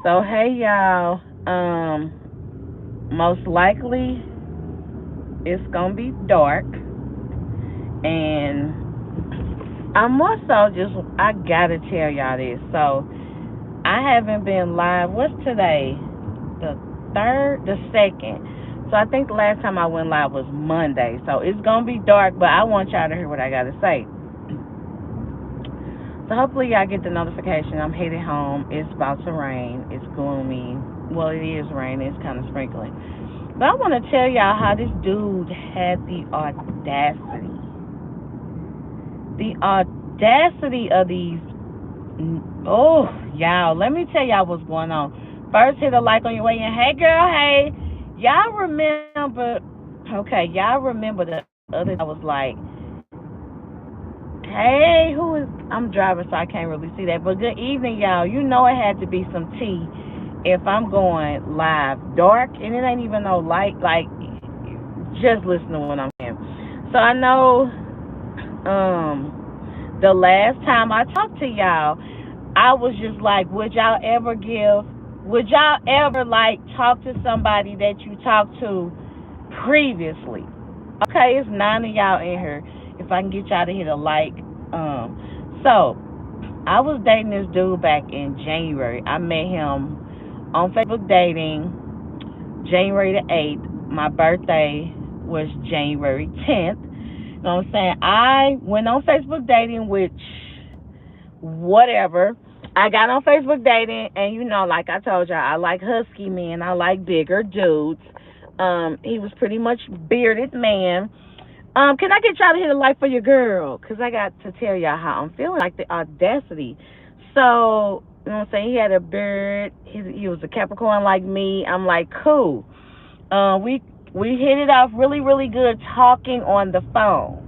So hey y'all, most likely it's gonna be dark, and I'm more so just I gotta tell y'all this. So I haven't been live. What's today? The third, the second. So I think the last time I went live was Monday. So it's gonna be dark, but I want y'all to hear what I gotta say. So hopefully y'all get the notification. I'm headed home. It's about to rain. It's gloomy. Well, it is raining. It's kind of sprinkling. But I want to tell y'all how this dude had the audacity of these. Oh, y'all, let me tell y'all what's going on. First, hit a like on your way in. Hey, girl, hey. Y'all remember, okay, y'all remember the other day I was like, hey, who is, I'm driving so I can't really see that. But good evening, y'all. You know it had to be some tea if I'm going live dark and it ain't even no light. Like, just listen to what I'm saying. So I know the last time I talked to y'all, I was just like, would y'all ever like talk to somebody that you talked to previously? Okay, it's nine of y'all in here. If I can get y'all to hit a like. So I was dating this dude back in January. I met him on Facebook dating January the 8th. My birthday was January 10th. You know what I'm saying? I went on Facebook dating, which whatever. I got on Facebook dating, and like I told y'all, I like husky men. I like bigger dudes. He was pretty much bearded man. Can I get y'all to hit a like for your girl? Cause I got to tell y'all how I'm feeling, like the audacity. So, you know what I'm saying? He had a beard. He was a Capricorn like me. I'm like, cool. We hit it off really, really good talking on the phone.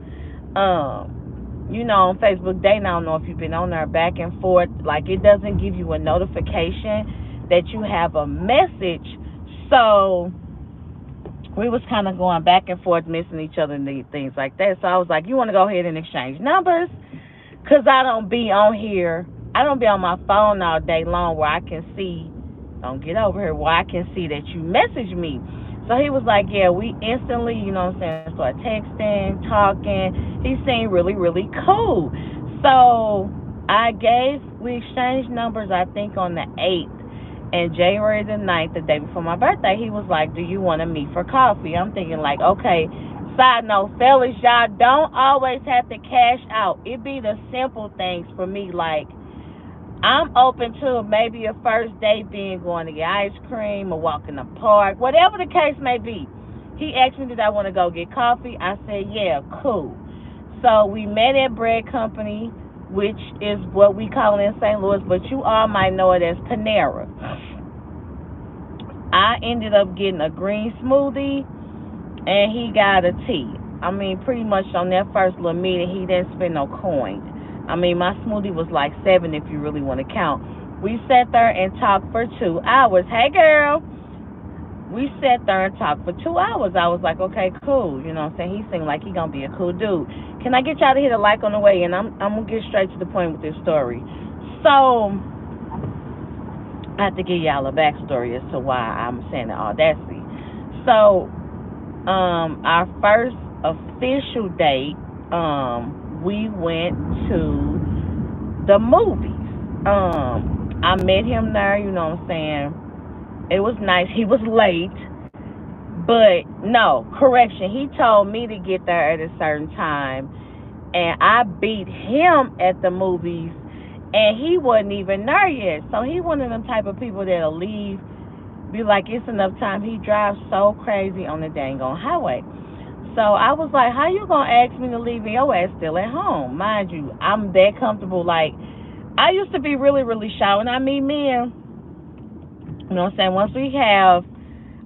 On Facebook dating, I don't know if you've been on there back and forth. Like it doesn't give you a notification that you have a message. So we was kind of going back and forth, missing each other and things like that. So I was like, you want to go ahead and exchange numbers? Cause I don't be on here. I don't be on my phone all day long where I can see. Don't get over here where I can see that you message me. So he was like, yeah, we instantly, started texting, talking. He seemed really, really cool. So we exchanged numbers, I think, on the 8th. And January the 9th, the day before my birthday, he was like, do you want to meet for coffee? I'm thinking, like, okay, side note, fellas, y'all don't always have to cash out. It be the simple things for me, like, I'm open to maybe a first date being going to get ice cream or walk in the park, whatever the case may be. He asked me, did I want to go get coffee? I said, yeah, cool. So we met at Bread Company, which is what we call it in St. Louis, but you all might know it as Panera. I ended up getting a green smoothie, and he got a tea. I mean, pretty much on that first little meeting, he didn't spend no coin. I mean, my smoothie was like 7 if you really want to count. We sat there and talked for 2 hours. Hey, girl. We sat there and talked for 2 hours. I was like, okay, cool. You know what I'm saying? He seemed like he gonna be a cool dude. Can I get y'all to hit a like on the way? And I'm gonna get straight to the point with this story. So I have to give y'all a backstory as to why I'm saying the audacity. So, our first official date, we went to the movies. I met him there, you know what I'm saying? It was nice. He was late, but no, correction. He told me to get there at a certain time, and I beat him at the movies, and he wasn't even there yet. So he one of them type of people that'll leave, be like, it's enough time. He drives so crazy on the dang on highway. So I was like, how you gonna ask me to leave and your ass still at home? Mind you, I'm that comfortable. Like, I used to be really, really shy when I meet men. You know what I'm saying?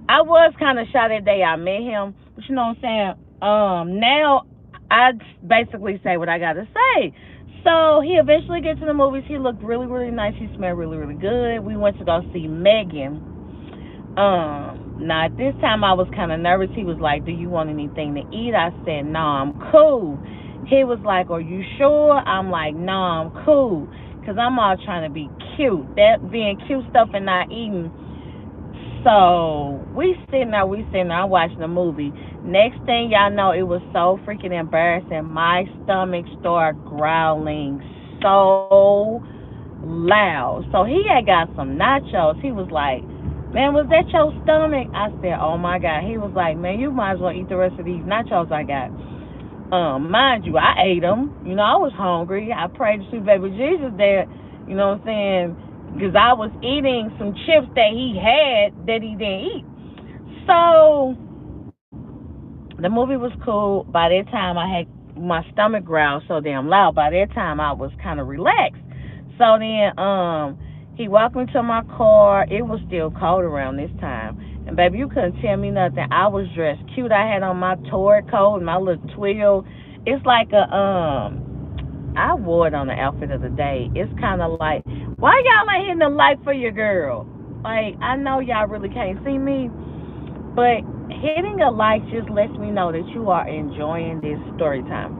I was kind of shy that day I met him, but you know what I'm saying? Now I basically say what I gotta say. So he eventually gets to the movies. He looked really, really nice. He smelled really, really good. We went to go see Megan. Now at this time I was kind of nervous. He was like, "Do you want anything to eat?" I said, "No, I'm cool." He was like, "Are you sure?" I'm like, "No, I'm cool." because I'm all trying to be cute. That being cute stuff and not eating. So I'm watching the movie. Next thing y'all know, it was so freaking embarrassing. My stomach started growling so loud. So he had got some nachos. He was like, "Man, was that your stomach?" I said, "Oh my God." He was like, "Man, you might as well eat the rest of these nachos I got." Mind you, I ate them. You know, I was hungry. I prayed to baby Jesus that, you know what I'm saying, because I was eating some chips that he had that he didn't eat. So the movie was cool. By that time, I had my stomach growled so damn loud. By that time, I was kind of relaxed. So then, he walked me to my car. It was still cold around this time. And baby, you couldn't tell me nothing. I was dressed cute. I had on my tord coat and my little twill. It's like I wore it on the outfit of the day. It's kind of like, why y'all ain't hitting the light for your girl? Like, I know y'all really can't see me, but hitting a like just lets me know that you are enjoying this story time.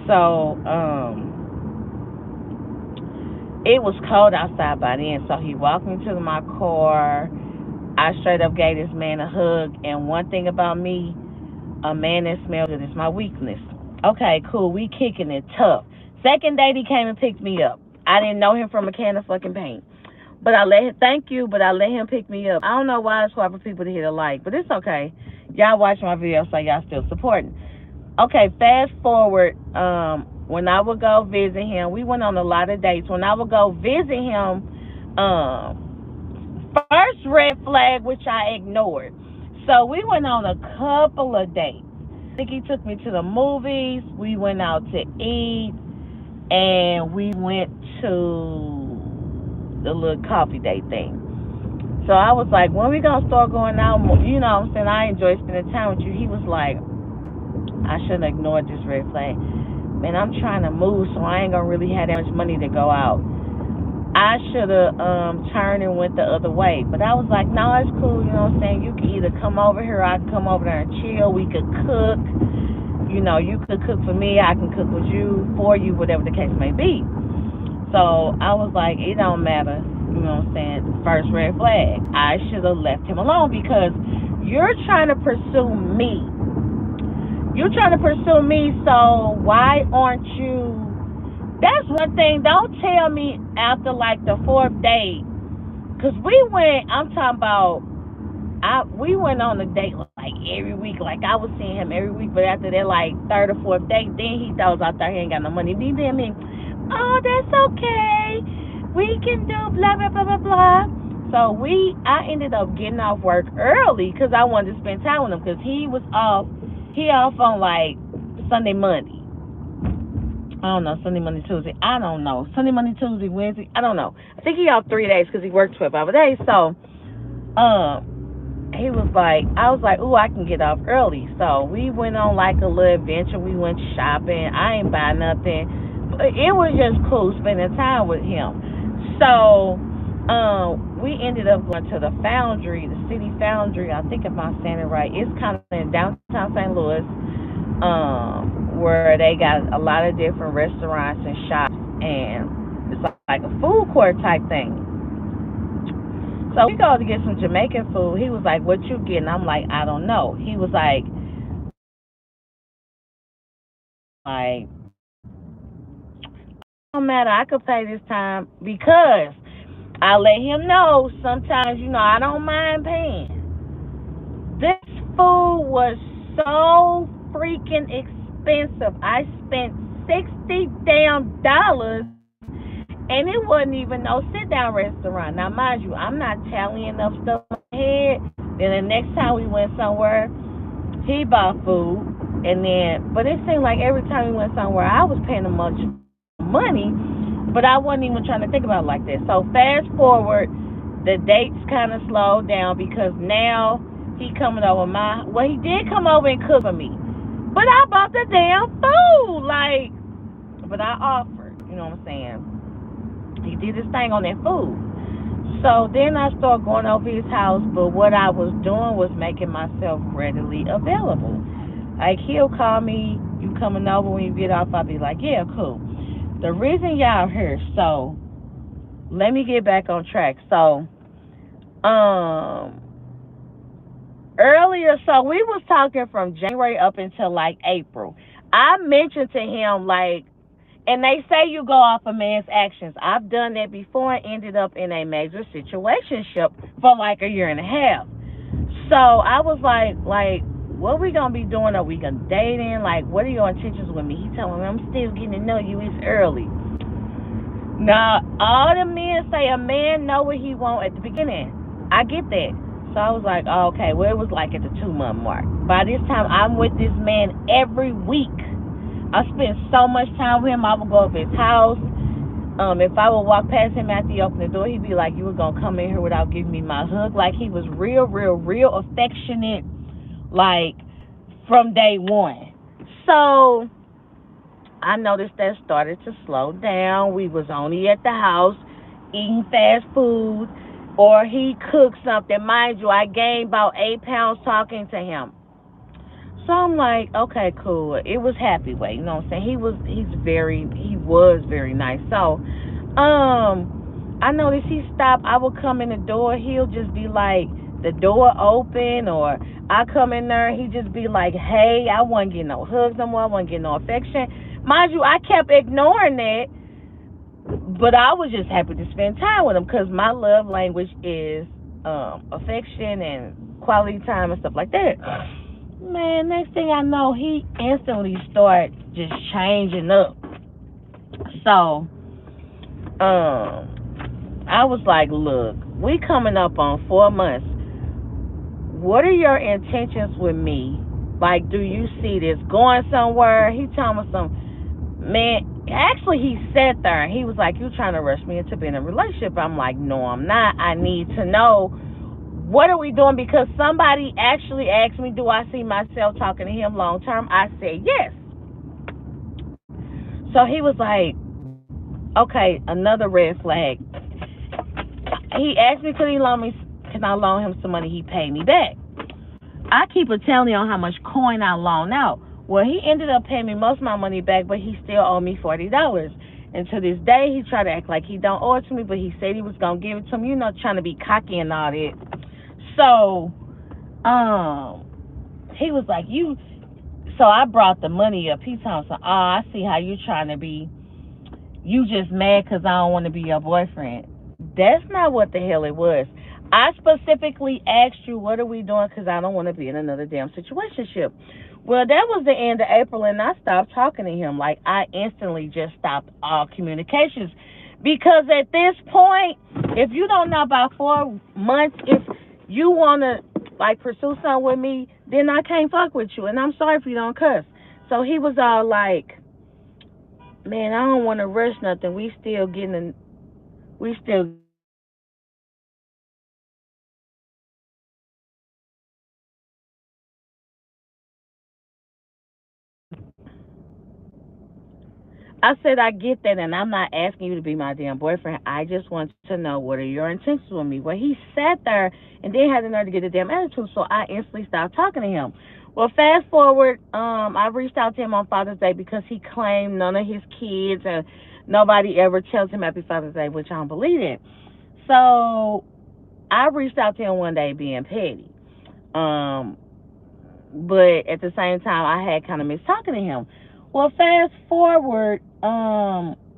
So, it was cold outside by then, so he walked me to my car. I straight up gave this man a hug. And one thing about me, a man that smells good is my weakness. Okay, cool. We kicking it tough. Second date, he came and picked me up. I didn't know him from a can of fucking paint. But I let him, thank you, but I let him pick me up. I don't know why it's hard for people to hit a like, but it's okay. Y'all watch my video, so y'all still supporting. Okay, fast forward. When I would go visit him, we went on a lot of dates. When I would go visit him, first red flag, which I ignored. So we went on a couple of dates. I think he took me to the movies. We went out to eat, and we went to the little coffee date thing. So I was like, when we gonna start going out? You know what I'm saying? I enjoy spending time with you. He was like, I shouldn't have ignored this red flag. Man, I'm trying to move, so I ain't gonna really have that much money to go out. I should have turned and went the other way. But I was like, no, it's cool. You know what I'm saying? You can either come over here, or I can come over there and chill. We could cook. You know, you could cook for me. I can cook with you, for you, whatever the case may be. So I was like, it don't matter. You know what I'm saying? First red flag. I should have left him alone, because you're trying to pursue me. You're trying to pursue me, so why aren't you? That's one thing. Don't tell me after like the fourth date, cause we went. I'm talking about. We went on a date like every week. Like I was seeing him every week, but after that like third or fourth date, then he throws out there he ain't got no money. Then me, oh, that's okay. We can do blah blah blah blah blah. So I ended up getting off work early because I wanted to spend time with him, because he was off. He off on like Sunday, Monday. I don't know, Sunday, Monday, Tuesday. I don't know. Sunday, Monday, Tuesday, Wednesday. I don't know. I think he off 3 days because he worked 12-hour days. So, he was like, I was like, ooh, I can get off early. So we went on like a little adventure. We went shopping. I ain't buy nothing. But it was just cool spending time with him. So, we ended up going to the Foundry, the City Foundry. I think if I'm saying it right, it's kind of in downtown St. Louis, where they got a lot of different restaurants and shops, and it's like a food court type thing. So we go to get some Jamaican food. He was like, "What you getting?" I'm like, "I don't know." He was like, "Don't matter. I could pay this time because I let him know sometimes, I don't mind paying." This food was so freaking expensive. I spent $60 damn, and it wasn't even no sit down restaurant. Now, mind you, I'm not tallying enough stuff in my head. Then the next time we went somewhere, he bought food, and then, but it seemed like every time we went somewhere, I was paying him much money, but I wasn't even trying to think about it like that. So fast forward, the dates kind of slowed down because now he coming over well, he did come over and cook for me, but I bought the damn food, like, but I offered, you know what I'm saying? He did his thing on that food. So then I started going over his house, but what I was doing was making myself readily available. Like, he'll call me, "You coming over when you get off?" I'll be like, "Yeah, cool." The reason y'all here, so let me get back on track. So, um, earlier, so we was talking from January up until like April. I mentioned to him like, and they say you go off a man's actions. I've done that before and ended up in a major situationship for like a year and a half. So I was like, what we gonna be doing? Are we gonna dating? Like, what are your intentions with me? He telling me I'm still getting to know you. It's early. Now all the men say a man know what he want at the beginning. I get that. So I was like, oh, okay. Well, it was like at the 2 month mark. By this time, I'm with this man every week. I spent so much time with him. I would go up his house. If I would walk past him after he opened the door, he'd be like, "You were gonna come in here without giving me my hug." Like he was real, real, real affectionate, like from day one. So I noticed that started to slow down. We was only at the house eating fast food, or he cooked something. Mind you, I gained about 8 pounds talking to him. So I'm like, okay, cool. It was happy way, you know what I'm saying? He was very nice. So, I noticed he stopped. I would come in the door, he'll just be like, the door open, or I come in there, he just be like, hey, I wasn't getting no hugs no more, I wasn't getting no affection. Mind you, I kept ignoring that, but I was just happy to spend time with him because my love language is affection and quality time and stuff like that. Man, next thing I know, he instantly started just changing up. So, I was like, look, we coming up on 4 months. What are your intentions with me? Like, do you see this going somewhere? He told me some man. Actually, he sat there and he was like, "You trying to rush me into being in a relationship?" I'm like, "No, I'm not. I need to know what are we doing because somebody actually asked me, do I see myself talking to him long term? I said yes. So he was like, okay, another red flag. He asked me, can I loan him some money? He paid me back. I keep a telling on how much coin I loan out. Well, he ended up paying me most of my money back, but he still owed me $40. And to this day, he tried to act like he don't owe it to me, but he said he was gonna give it to me. You know, trying to be cocky and all that. So, he was like, you. So I brought the money up. He told me, oh, I see how you trying to be. You just mad because I don't want to be your boyfriend. That's not what the hell it was. I specifically asked you, what are we doing? Because I don't want to be in another damn situationship. Well, that was the end of April, and I stopped talking to him. Like, I instantly just stopped all communications. Because at this point, if you don't know about 4 months, if you want to, like, pursue something with me, then I can't fuck with you. And I'm sorry if you don't cuss. So he was all like, man, I don't want to rush nothing. We still getting to know each other. I said, I get that. I said, I get that, and I'm not asking you to be my damn boyfriend. I just want to know what are your intentions with me. Well, he sat there and then had the nerve to get a damn attitude, so I instantly stopped talking to him. Well, fast forward, I reached out to him on Father's Day because he claimed none of his kids and nobody ever tells him Happy Father's Day, which I don't believe in. So I reached out to him one day being petty. Um, but at the same time, I had kind of missed talking to him. Well, fast forward,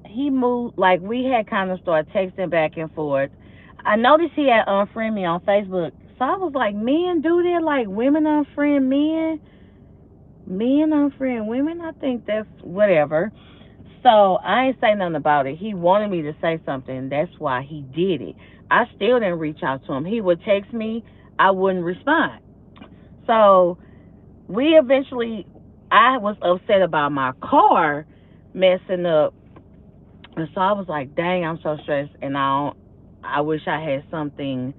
he moved. Like we had kind of started texting back and forth. I noticed he had unfriended me on Facebook, so I was like, men do that, like women unfriend men, men unfriend women. I think that's whatever. So I ain't say nothing about it. He wanted me to say something. That's why he did it. I still didn't reach out to him. He would text me. I wouldn't respond. So we eventually, I was upset about my car messing up, and so I was like, dang, I'm so stressed, and I wish I had something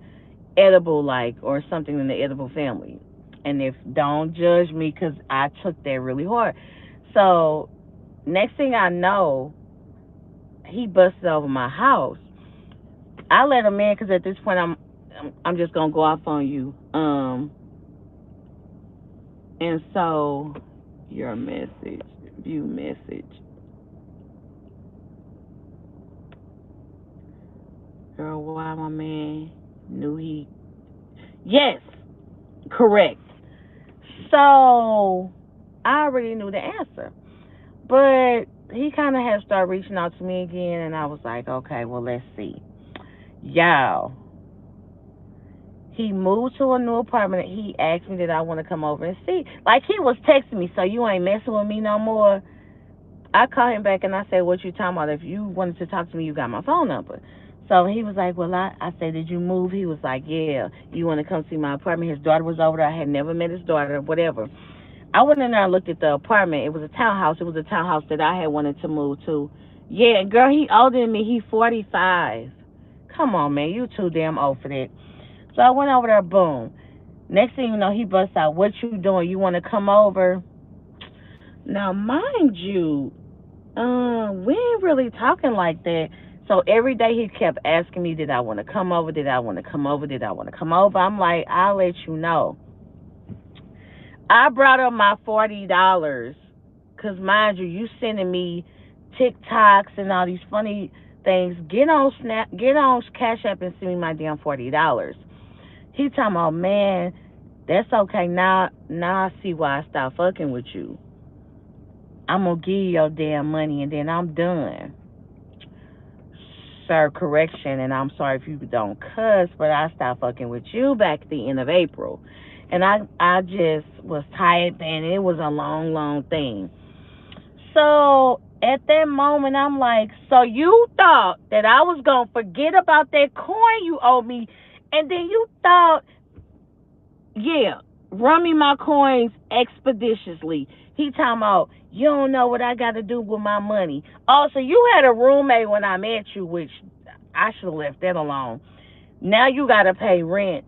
edible, like, or something in the edible family. And if don't judge me, because I took that really hard. So next thing I know, he busted over my house. I let him in because at this point I'm just gonna go off on you. And so your message, view message. girl, why my man knew he. Yes, correct. So I already knew the answer. But he kind of had started reaching out to me again, and I was like, okay, well, let's see. Y'all, he moved to a new apartment. He asked me that I want to come over and see. Like, he was texting me, so you ain't messing with me no more. I called him back and I said, what you talking about? If you wanted to talk to me, you got my phone number. So he was like, well, I said, did you move? He was like, yeah. You want to come see my apartment? His daughter was over there. I had never met his daughter, whatever. I went in there and looked at the apartment. It was a townhouse. It was a townhouse that I had wanted to move to. Yeah, girl, he older than me. He 45. Come on, man. You too damn old for that. So I went over there, boom. Next thing you know, he busts out, what you doing? You want to come over? Now, mind you, we ain't really talking like that. So every day he kept asking me, did I want to come over? Did I want to come over? Did I want to come over? I'm like, I'll let you know. I brought up my $40, cause mind you, you sending me TikToks and all these funny things. Get on Cash App and send me my damn $40. He talking about, man, that's okay. Now I see why I stopped fucking with you. I'm gonna give you your damn money and then I'm done. Sir, correction, and I'm sorry if you don't cuss, but I stopped fucking with you back at the end of April. And I just was tired, and it was a long, long thing. So at that moment, I'm like, so you thought that I was going to forget about that coin you owe me, and then you thought, yeah, run me my coins expeditiously. He talking about, you don't know what I got to do with my money. Also, you had a roommate when I met you, which I should have left that alone. Now you got to pay rent,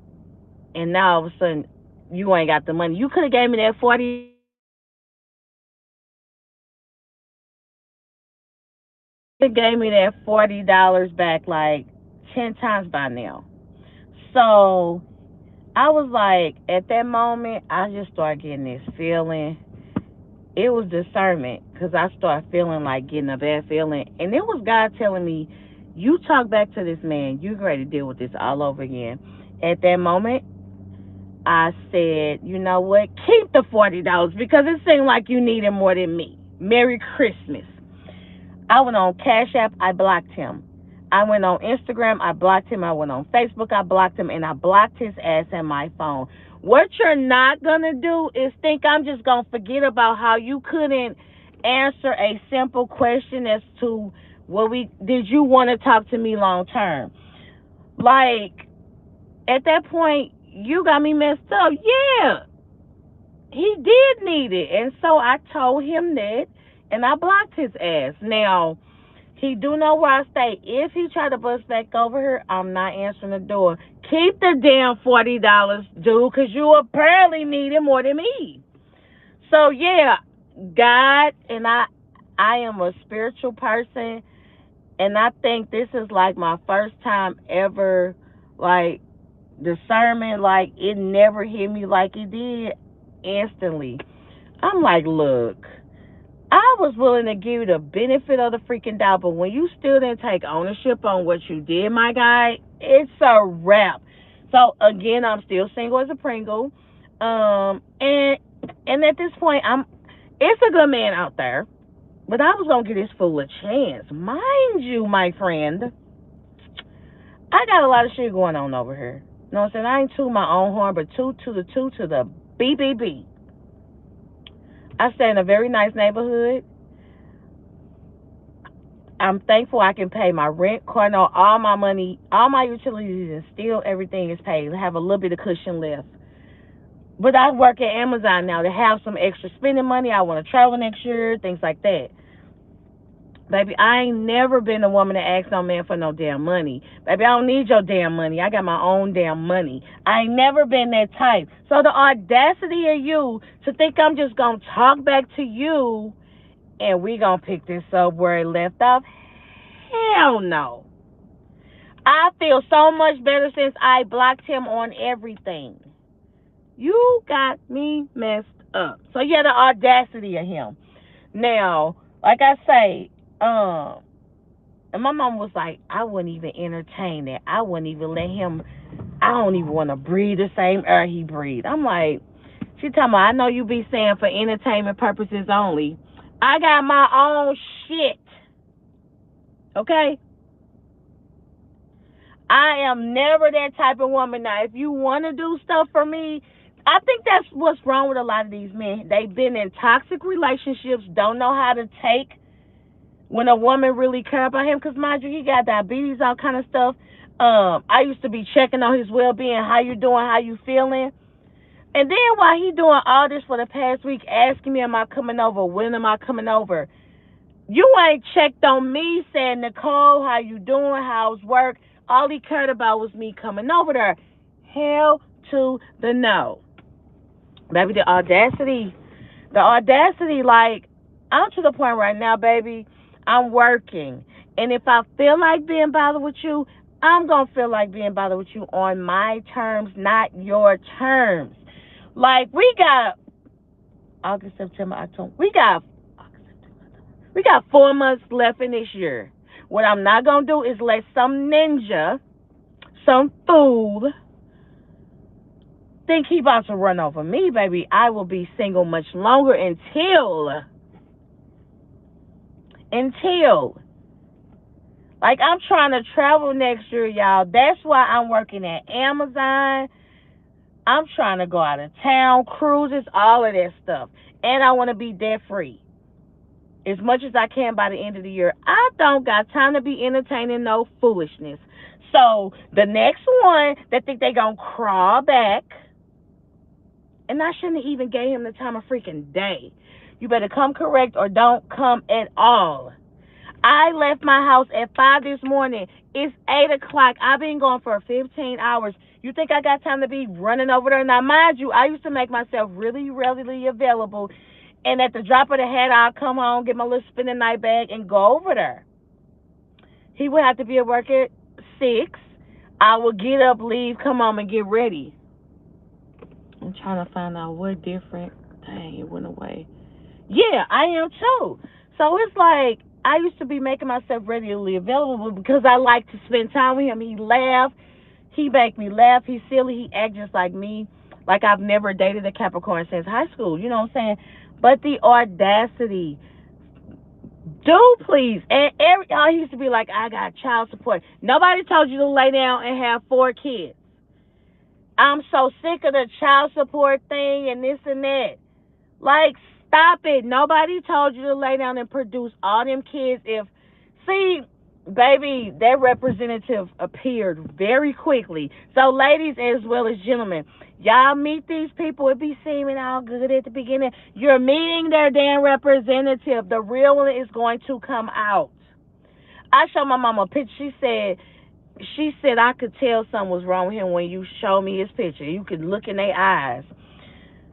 and now all of a sudden you ain't got the money. You could have gave me that $40 back like 10 times by now. You could have gave me that $40 back like 10 times by now. So I was like, at that moment, I just started getting this feeling. It was discernment because I started feeling like getting a bad feeling, and it was God telling me, "You talk back to this man. You're ready to deal with this all over again." At that moment, I said, you know what? Keep the $40 because it seemed like you needed more than me. Merry Christmas. I went on Cash App, I blocked him. I went on Instagram, I blocked him. I went on Facebook, I blocked him, and I blocked his ass in my phone. What you're not gonna do is think I'm just gonna forget about how you couldn't answer a simple question as to what we did you want to talk to me long term. Like at that point, you got me messed up. Yeah, he did need it, and so I told him that, and I blocked his ass. Now he do know where I stay. If he try to bust back over here, I'm not answering the door. Keep the damn $40, dude, because you apparently need it more than me. So yeah, God and I am a spiritual person, and I think this is like my first time ever, like discernment. Like it never hit me like it did instantly. I'm like, look, I was willing to give you the benefit of the freaking doubt, but when you still didn't take ownership on what you did, my guy, it's a wrap. So again, I'm still single as a Pringle, and at this point, it's a good man out there, but I was gonna give this fool a chance, mind you, my friend. I got a lot of shit going on over here. You know what I'm saying? I ain't to my own horn, but two to the BBB. I stay in a very nice neighborhood. I'm thankful I can pay my rent, car note, all my money, all my utilities, and still everything is paid. I have a little bit of cushion left. But I work at Amazon now to have some extra spending money. I want to travel next year, things like that. Baby, I ain't never been a woman to ask no man for no damn money. Baby, I don't need your damn money. I got my own damn money. I ain't never been that type. So the audacity of you to think I'm just going to talk back to you and we going to pick this up where it left off, hell no. I feel so much better since I blocked him on everything. You got me messed up. So yeah, the audacity of him. Now, like I say, And my mom was like, I wouldn't even entertain that. I wouldn't even let him, I don't even want to breathe the same air he breathed. I'm like, she talking about, I know you be saying for entertainment purposes only. I got my own shit. Okay? I am never that type of woman. Now, if you want to do stuff for me, I think that's what's wrong with a lot of these men. They've been in toxic relationships, don't know how to take when a woman really care about him. Because, mind you, he got diabetes, all kind of stuff. I used to be checking on his well-being, how you doing, how you feeling. And then while he doing all this for the past week, asking me, am I coming over? When am I coming over? You ain't checked on me, saying, Nicole, how you doing? How's work? All he cared about was me coming over there. Hell to the no. Baby, the audacity. The audacity, like, I'm to the point right now, baby, I'm working. And if I feel like being bothered with you, I'm going to feel like being bothered with you on my terms, not your terms. Like, we got August, September, October. We got 4 months left in this year. What I'm not going to do is let some ninja, some fool, think he about to run over me, baby. I will be single much longer until like, I'm trying to travel next year, y'all. That's why I'm working at Amazon. I'm trying to go out of town, cruises, all of that stuff. And I want to be debt free as much as I can by the end of the year. I don't got time to be entertaining no foolishness. So the next one that think they gonna crawl back, and I shouldn't have even gave him the time of freaking day. You better come correct or don't come at all. I left my house at 5 this morning. It's 8 o'clock. I've been gone for 15 hours. You think I got time to be running over there? Now, mind you, I used to make myself really readily available. And at the drop of the hat, I'll come home, get my little spending night bag, and go over there. He would have to be at work at 6. I would get up, leave, come home, and get ready. I'm trying to find out what different. Dang, it went away. Yeah, I am too. So it's like, I used to be making myself readily available because I like to spend time with him. He laughed. He make me laugh. He's silly. He acts just like me. Like, I've never dated a Capricorn since high school. You know what I'm saying? But the audacity. Do please. And he used to be like, I got child support. Nobody told you to lay down and have 4 kids. I'm so sick of the child support thing and this and that. Like, stop it. Nobody told you to lay down and produce all them kids. See, baby, that representative appeared very quickly. So, ladies as well as gentlemen, y'all meet these people. It be seeming all good at the beginning. You're meeting their damn representative. The real one is going to come out. I showed my mama a picture. She said I could tell something was wrong with him when you show me his picture. You could look in their eyes.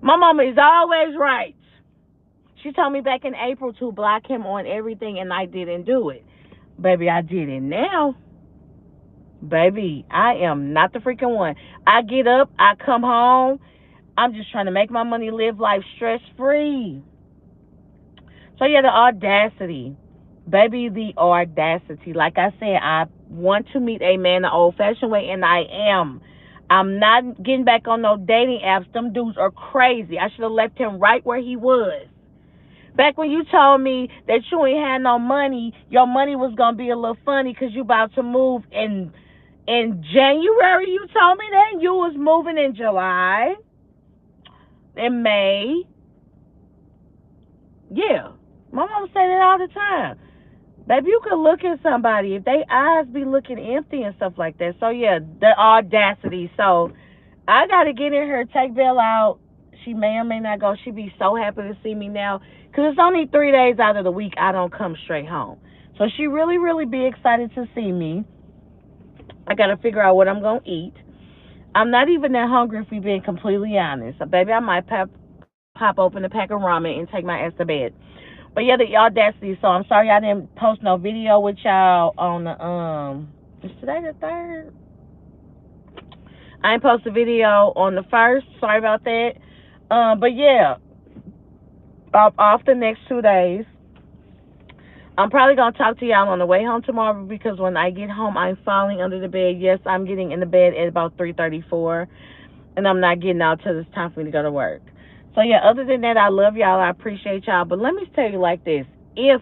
My mama is always right. She told me back in April to block him on everything, and I didn't do it. Baby, I did it now. Baby, I am not the freaking one. I get up, I come home. I'm just trying to make my money, live life stress-free. So, yeah, the audacity. Baby, the audacity. Like I said, I want to meet a man the old-fashioned way, and I am. I'm not getting back on no dating apps. Them dudes are crazy. I should have left him right where he was. Back when you told me that you ain't had no money, your money was going to be a little funny because you about to move in January. You told me that. You was moving in July, in May. Yeah. My mom say that all the time. Baby, you could look at somebody if they eyes be looking empty and stuff like that. So, yeah, the audacity. So, I got to get in here, take Belle out. She may or may not go. She be so happy to see me now. Because it's only 3 days out of the week I don't come straight home. So, she really, really be excited to see me. I got to figure out what I'm going to eat. I'm not even that hungry if we're being completely honest. So, baby, I might pop open a pack of ramen and take my ass to bed. But yeah, the audacity. So I'm sorry I didn't post no video with y'all on the is today the 3rd? I didn't post a video on the 1st. Sorry about that. But yeah, off the next 2 days. I'm probably gonna talk to y'all on the way home tomorrow because when I get home, I'm falling under the bed. Yes, I'm getting in the bed at about 3:34, and I'm not getting out till it's time for me to go to work. So yeah, other than that, I love y'all. I appreciate y'all. But let me tell you like this: if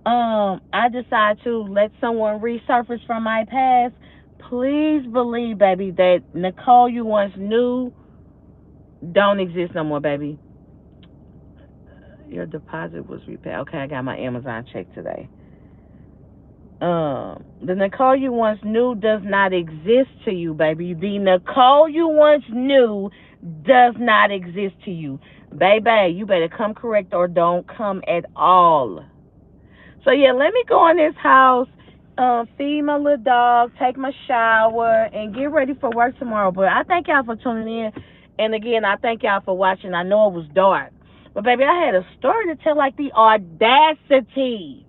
I decide to let someone resurface from my past, please believe, baby, that Nicole you once knew don't exist no more, baby. Your deposit was repaid. Okay, I got my Amazon check today. The Nicole you once knew does not exist to you, baby. The Nicole you once knew does not exist to you. Baby, you better come correct or don't come at all. So yeah, let me go in this house, feed my little dog, take my shower, and get ready for work tomorrow. But I thank y'all for tuning in. And again, I thank y'all for watching. I know it was dark. But baby, I had a story to tell, like the audacity.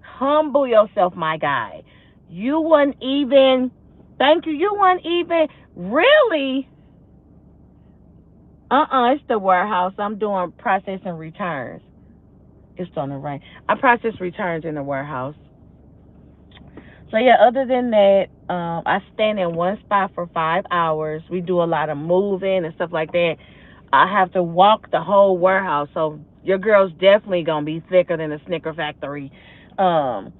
Humble yourself, my guy. You weren't even, thank you, you weren't even, really, it's the warehouse. I'm doing processing returns. It's on the right. I process returns in the warehouse. So yeah, other than that, I stand in one spot for 5 hours. We do a lot of moving and stuff like that. I have to walk the whole warehouse, so your girl's definitely gonna be thicker than a Snicker factory. Um,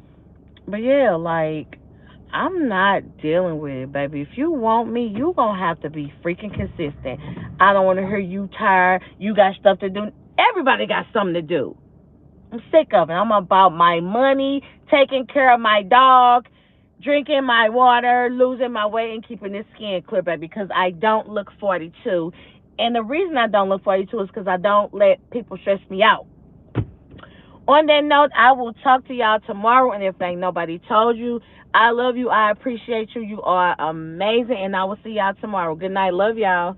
but yeah, like I'm not dealing with it, baby. If you want me, you gonna have to be freaking consistent. I don't want to hear you tired. You got stuff to do. Everybody got something to do. I'm sick of it. I'm about my money, taking care of my dog, drinking my water, losing my weight, and keeping this skin clear, baby, because I don't look 42. And the reason I don't look 42 is because I don't let people stress me out. On that note, I will talk to y'all tomorrow. And if ain't nobody told you, I love you. I appreciate you. You are amazing. And I will see y'all tomorrow. Good night. Love y'all.